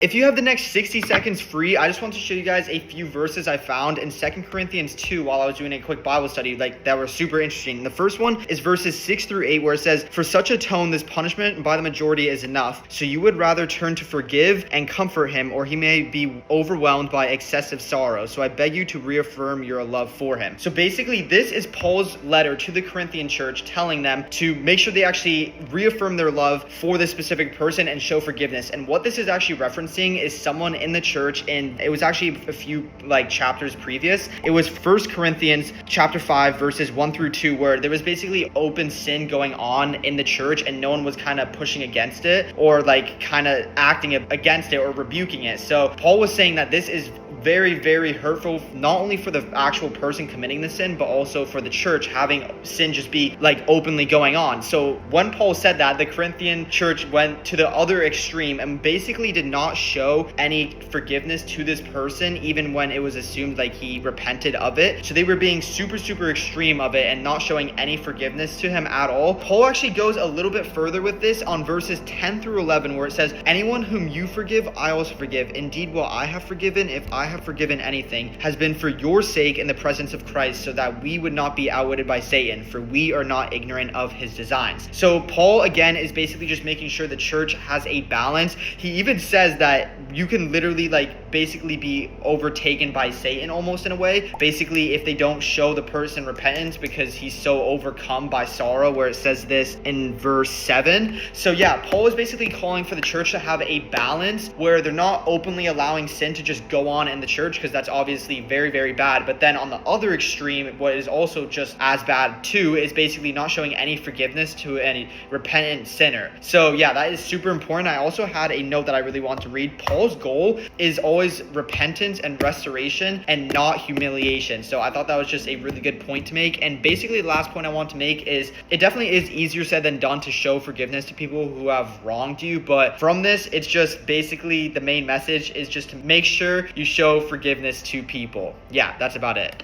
If you have the next 60 seconds free, I just want to show you guys a few verses I found in 2 Corinthians 2 while I was doing a quick Bible study that were super interesting. The first one is verses 6 through 8 where it says, "For such a tone, this punishment by the majority is enough. So you would rather turn to forgive and comfort him, or he may be overwhelmed by excessive sorrow. So I beg you to reaffirm your love for him." So basically, this is Paul's letter to the Corinthian church telling them to make sure they actually reaffirm their love for this specific person and show forgiveness. And what this is actually referencing is someone in the church, and it was actually a few chapters previous. It was 1 Corinthians chapter 5 verses 1 through 2 where there was basically open sin going on in the church and no one was kind of pushing against it or kind of acting against it or rebuking it. So Paul was saying that this is very, very hurtful, not only for the actual person committing the sin, but also for the church having sin just be openly going on. So when Paul said that, the Corinthian church went to the other extreme and basically did not show any forgiveness to this person, even when it was assumed he repented of it. So they were being super, super extreme of it and not showing any forgiveness to him at all. Paul actually goes a little bit further with this on verses 10 through 11, where it says, "Anyone whom you forgive, I also forgive. Indeed, what I have forgiven, if I have forgiven anything, has been for your sake in the presence of Christ, so that we would not be outwitted by Satan, for we are not ignorant of his designs." So Paul again is basically just making sure the church has a balance. He even says that you can literally basically be overtaken by Satan almost in a way, basically if they don't show the person repentance because he's so overcome by sorrow, where it says this in verse 7. So yeah, Paul is basically calling for the church to have a balance where they're not openly allowing sin to just go on in the church, because that's obviously very, very bad. But then on the other extreme, what is also just as bad too is basically not showing any forgiveness to any repentant sinner. So yeah, that is super important. I also had a note that I really want to read. Paul's goal is always repentance and restoration and not humiliation. So I thought that was just a really good point to make. And basically the last point I want to make is it definitely is easier said than done to show forgiveness to people who have wronged you. But from this, it's just basically the main message is just to make sure you show forgiveness to people. Yeah, that's about it.